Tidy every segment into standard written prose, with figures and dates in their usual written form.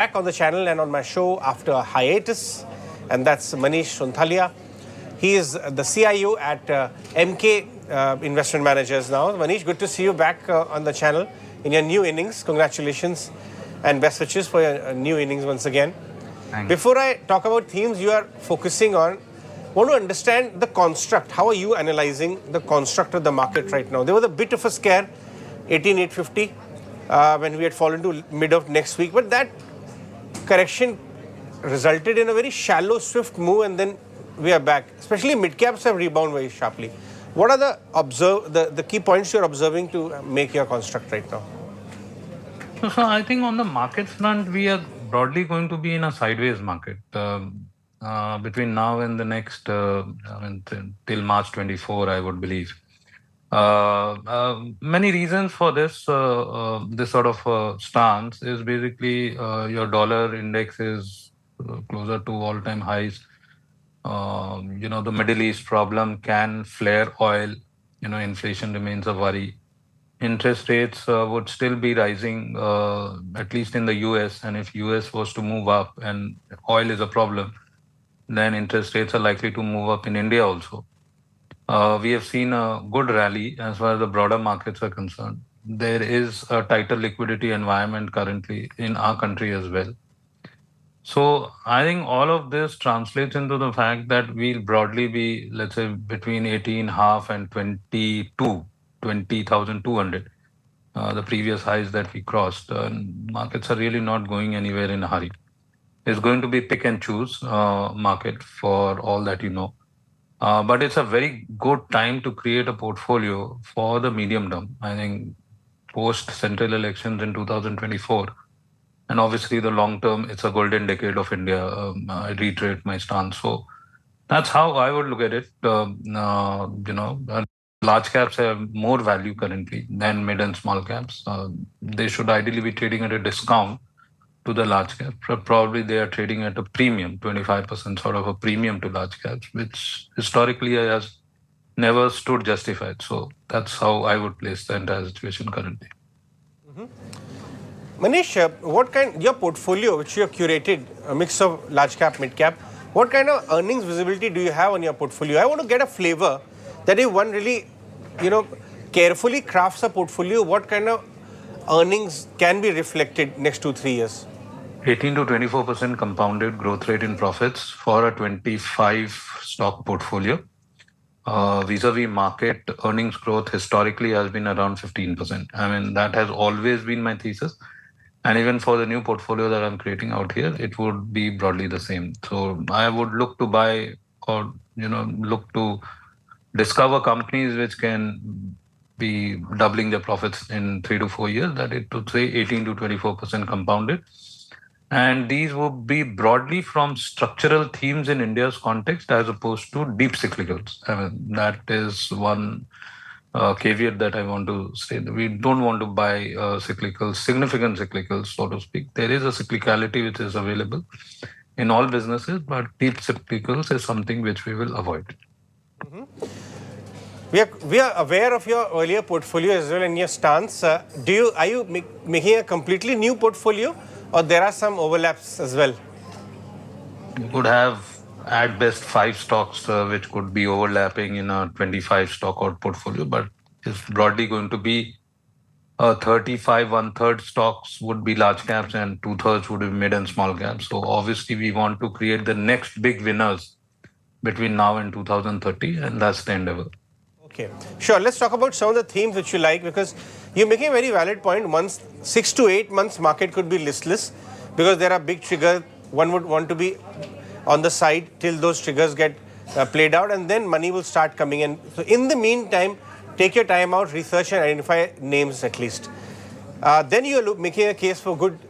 back on the channel and on my show after a hiatus, and that's Manish Sonthalia. He is the CIO at MK Investment Managers now. Manish, good to see you back on the channel in your new innings. Congratulations and best wishes for your new innings once again. Thanks. Before I talk about themes you are focusing on, want to understand the construct. How are you analyzing the construct of the market right now? There was a bit of a scare, 18,850, when we had fallen to mid of next week, but that correction resulted in a very shallow, swift move, and then we are back. Especially mid caps have rebounded very sharply. What are the key points you're observing to make your construct right now? So I think on the market front, we are broadly going to be in a sideways market between now and the next, till March 24, I would believe. Many reasons for this sort of stance is basically your dollar index is closer to all-time highs. The Middle East problem can flare oil. Inflation remains a worry. Interest rates would still be rising, at least in the US. And if US was to move up and oil is a problem, then interest rates are likely to move up in India also. We have seen a good rally as far as the broader markets are concerned. There is a tighter liquidity environment currently in our country as well. So I think all of this translates into the fact that we'll broadly be, let's say, between 18.5 and 20,200, the previous highs that we crossed. Markets are really not going anywhere in a hurry. It's going to be pick and choose market for all that you know. But it's a very good time to create a portfolio for the medium term. I think post central elections in 2024, and obviously the long term, it's a golden decade of India. I reiterate my stance. So that's how I would look at it. Large caps have more value currently than mid and small caps. They should ideally be trading at a discount to the large cap. Probably they are trading at a premium, 25% sort of a premium to large caps, which historically has never stood justified. So that's how I would place the entire situation currently. Manish, your portfolio, which you have curated, a mix of large cap, mid cap, what kind of earnings visibility do you have on your portfolio? I want to get a flavor that if one really, carefully crafts a portfolio, what kind of earnings can be reflected next 2-3 years? 18 to 24% compounded growth rate in profits for a 25 stock portfolio. Vis-a-vis market earnings growth historically has been around 15%. I mean, that has always been my thesis. And even for the new portfolio that I'm creating out here, it would be broadly the same. So I would look to buy or, look to discover companies which can be doubling their profits in 3 to 4 years, that it would say 18 to 24% compounded. And these would be broadly from structural themes in India's context as opposed to deep cyclicals. I mean, that is one caveat that I want to say. We don't want to buy significant cyclicals, so to speak. There is a cyclicality which is available in all businesses, but deep cyclicals is something which we will avoid. We are aware of your earlier portfolio as well and your stance. Are you making a completely new portfolio, or there are some overlaps as well? You could have at best 5 stocks which could be overlapping in a 25 stock out portfolio, but it's broadly going to be 35, 1/3 stocks would be large caps and 2/3 would be mid and small caps. So obviously we want to create the next big winners between now and 2030, and that's the endeavor. Okay, sure. Let's talk about some of the themes which you like, because you're making a very valid point. Once 6 to 8 months market could be listless because there are big triggers. One would want to be on the side till those triggers get played out, and then money will start coming in. So in the meantime, take your time out, research and identify names at least. Then you're making a case for good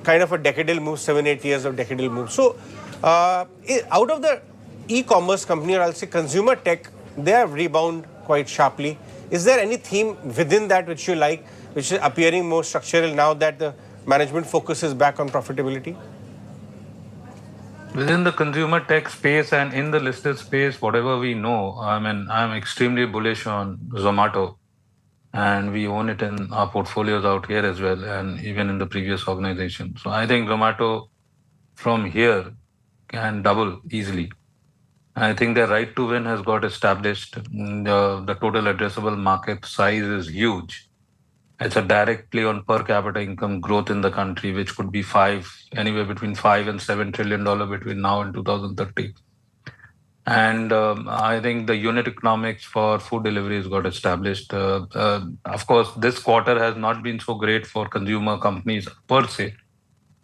kind of a decadal move, 7-8 years of decadal move. So out of the e-commerce company, or I'll say consumer tech, they have rebound quite sharply. Is there any theme within that which you like, which is appearing more structural now that the management focuses back on profitability? Within the consumer tech space and in the listed space, whatever we know, I'm extremely bullish on Zomato. and we own it in our portfolios out here as well, and even in the previous organization. So I think Zomato from here can double easily. I think the right to win has got established. The total addressable market size is huge. It's a direct play on per capita income growth in the country, which could be anywhere between $5 and $7 trillion between now and 2030. And I think the unit economics for food delivery has got established. Of course, this quarter has not been so great for consumer companies per se.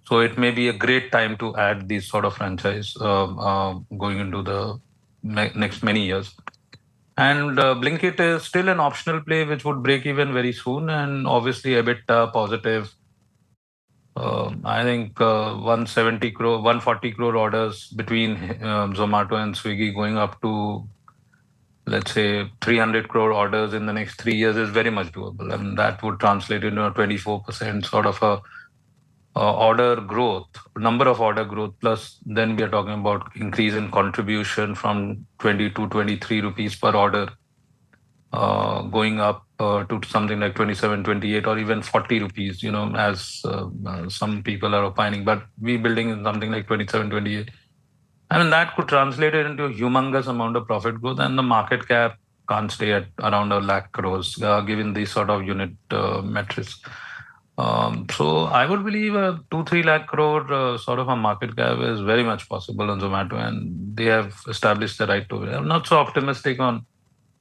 So it may be a great time to add these sort of franchise going into the next many years. And Blinkit is still an optional play, which would break even very soon, and obviously EBITDA positive. I think 170 crore, 140 crore orders between Zomato and Swiggy going up to, let's say, 300 crore orders in the next 3 years is very much doable. And that would translate into a 24% sort of a order growth, number of order growth, plus then we are talking about increase in contribution from 20 to 23 rupees per order, going up to something like 27, 28, or even 40 rupees, as some people are opining. But we building something like 27, 28. I mean, that could translate it into a humongous amount of profit growth, and the market cap can't stay at around 1 lakh crores, given these sort of unit metrics. So I would believe a 2-3 lakh crore sort of a market cap is very much possible on Zomato, and they have established the right to win. I'm not so optimistic on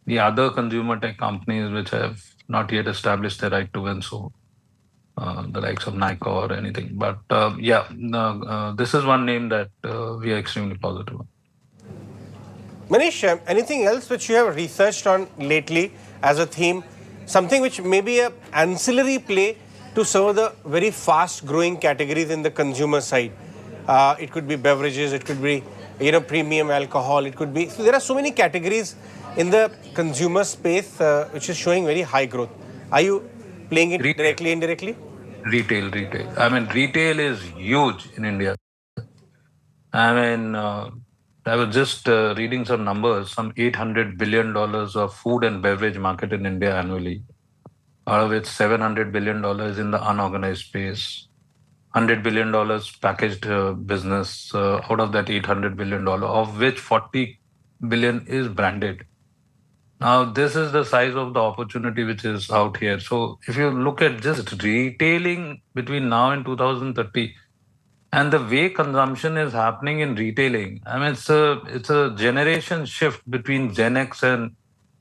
the other consumer tech companies which have not yet established the right to win. So the likes of Nike or anything. But this is one name that we are extremely positive on. Manish, anything else which you have researched on lately as a theme? Something which may be an ancillary play to some of the very fast growing categories in the consumer side. It could be beverages, it could be premium alcohol, it could be. So there are so many categories in the consumer space which is showing very high growth. Are you playing it directly, indirectly? Retail. I mean, retail is huge in India. I mean, I was just reading some numbers, some $800 billion of food and beverage market in India annually, out of which $700 billion in the unorganized space, $100 billion packaged business out of that $800 billion, of which 40 billion is branded. Now, this is the size of the opportunity which is out here. So if you look at just retailing between now and 2030, and the way consumption is happening in retailing, I mean, it's a generation shift between Gen X and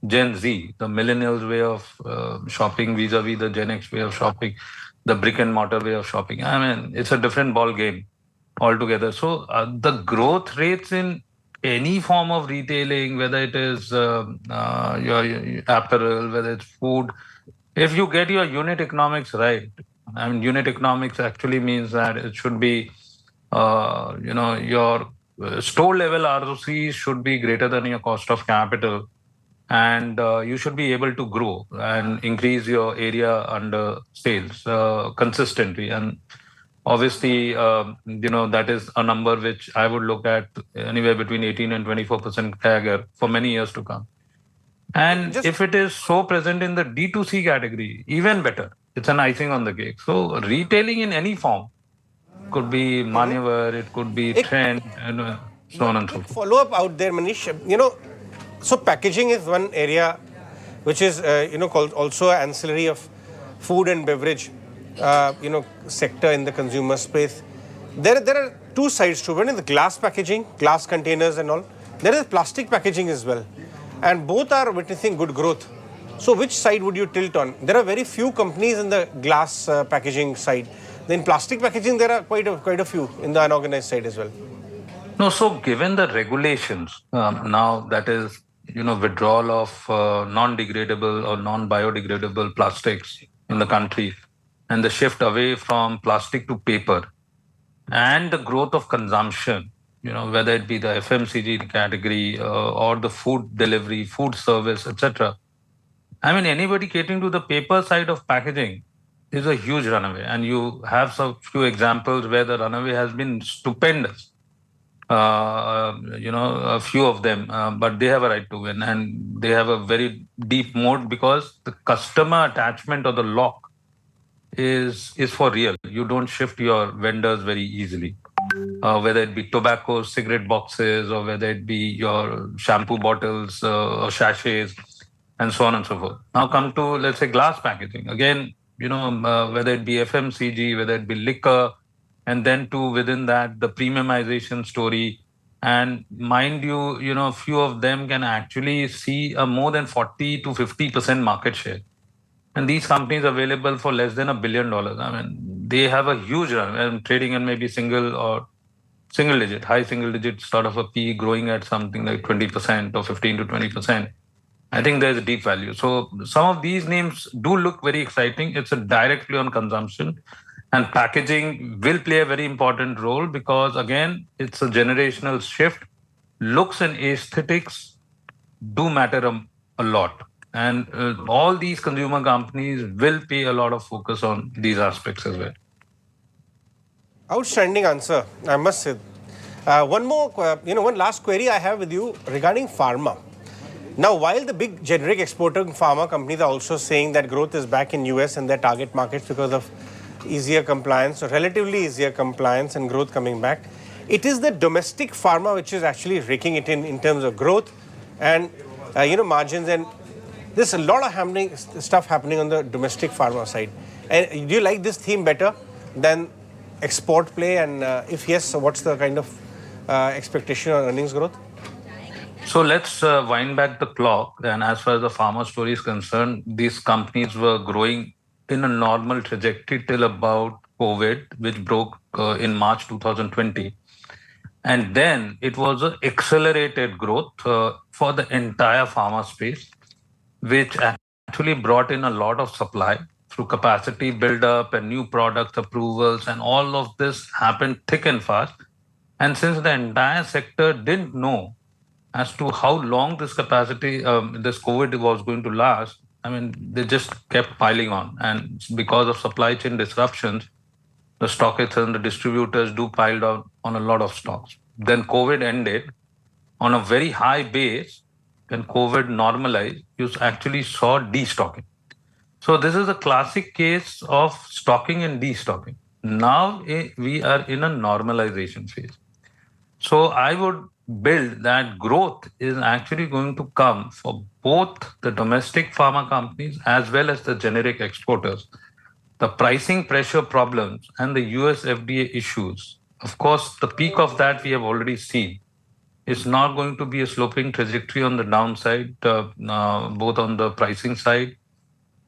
Gen Z, the millennials way of shopping vis-a-vis the Gen X way of shopping, the brick and mortar way of shopping. I mean, it's a different ball game altogether. So the growth rates in any form of retailing, whether it is your apparel, whether it's food, if you get your unit economics right, I mean, unit economics actually means that it should be, your store level ROC should be greater than your cost of capital, and you should be able to grow and increase your area under sales consistently. And obviously, that is a number which I would look at anywhere between 18 and 24% CAGR for many years to come. And if it is so present in the D2C category, even better. It's an icing on the cake. So retailing in any form could be Manyavar, it could be Trend, and so on and so forth. Follow up out there, Manish. So packaging is one area which is called also ancillary of food and beverage sector in the consumer space. There are two sides to it. One is the glass packaging, glass containers and all. There is plastic packaging as well, and both are witnessing good growth. So which side would you tilt on? There are very few companies in the glass packaging side. Then plastic packaging, there are quite a few in the unorganized side as well. No, so given the regulations now, that is, withdrawal of non-degradable or non-biodegradable plastics in the country, and the shift away from plastic to paper, and the growth of consumption, whether it be the FMCG category or the food delivery, food service, etc. I mean, anybody catering to the paper side of packaging is a huge runaway. And you have some few examples where the runaway has been stupendous. a few of them, but they have a right to win, and they have a very deep moat because the customer attachment or the lock is for real. You don't shift your vendors very easily, whether it be tobacco, cigarette boxes, or whether it be your shampoo bottles or sachets, and so on and so forth. Now come to, let's say, glass packaging. Again, whether it be FMCG, whether it be liquor, and then to within that the premiumization story. And mind you, few of them can actually see a more than 40 to 50% market share, and these companies available for less than $1 billion. I mean, they have a huge run and trading in maybe single digit, high single digit sort of a P, growing at something like 20% or 15 to 20%. I think there's a deep value. So some of these names do look very exciting. It's a directly on consumption, and packaging will play a very important role because again, it's a generational shift. Looks and aesthetics do matter a lot. And all these consumer companies will pay a lot of focus on these aspects as well. Outstanding answer, I must say. One last query I have with you regarding pharma. Now, while the big generic exporting pharma companies are also saying that growth is back in US and their target markets because of easier compliance or relatively easier compliance and growth coming back, it is the domestic pharma which is actually raking it in terms of growth and margins, and there's a lot of stuff happening on the domestic pharma side. And do you like this theme better than export play? And if yes, so what's the kind of expectation on earnings growth? So let's wind back the clock. And as far as the pharma story is concerned, these companies were growing in a normal trajectory till about COVID, which broke in March 2020. And then it was an accelerated growth for the entire pharma space, which actually brought in a lot of supply through capacity buildup and new product approvals. And all of this happened thick and fast. And since the entire sector didn't know as to how long this capacity, this COVID was going to last, I mean, they just kept piling on. And because of supply chain disruptions, the stockists and the distributors do piled on a lot of stocks. Then COVID ended on a very high base. When COVID normalized, you actually saw destocking. So this is a classic case of stocking and destocking. Now we are in a normalization phase. So I would build that growth is actually going to come for both the domestic pharma companies as well as the generic exporters. The pricing pressure problems and the US FDA issues, of course, the peak of that we have already seen. It's not going to be a sloping trajectory on the downside, both on the pricing side.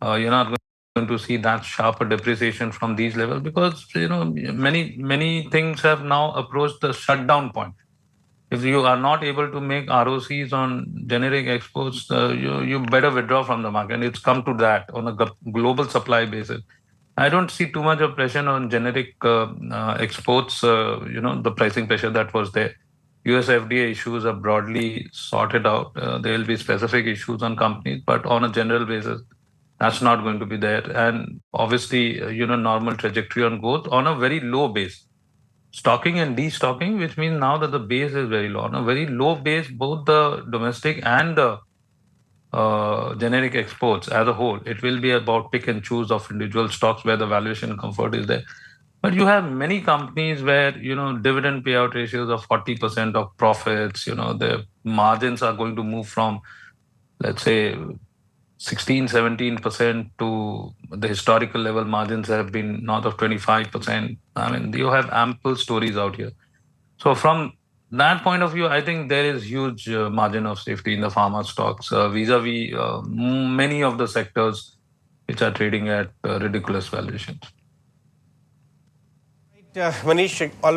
You're not going to see that sharper depreciation from these levels because many things have now approached the shutdown point. If you are not able to make ROCs on generic exports, you better withdraw from the market. It's come to that on a global supply basis. I don't see too much of pressure on generic exports. The pricing pressure that was there. US FDA issues are broadly sorted out. There will be specific issues on companies, but on a general basis, that's not going to be there. And obviously, normal trajectory on growth on a very low base. Stocking and destocking, which means now that the base is very low. On a very low base, both the domestic and the generic exports as a whole, it will be about pick and choose of individual stocks where the valuation comfort is there. But you have many companies where, dividend payout ratios of 40% of profits, the margins are going to move from, let's say, 16, 17% to the historical level margins have been north of 25%. I mean, you have ample stories out here. So from that point of view, I think there is huge margin of safety in the pharma stocks vis-a-vis many of the sectors which are trading at ridiculous valuations. Manish, always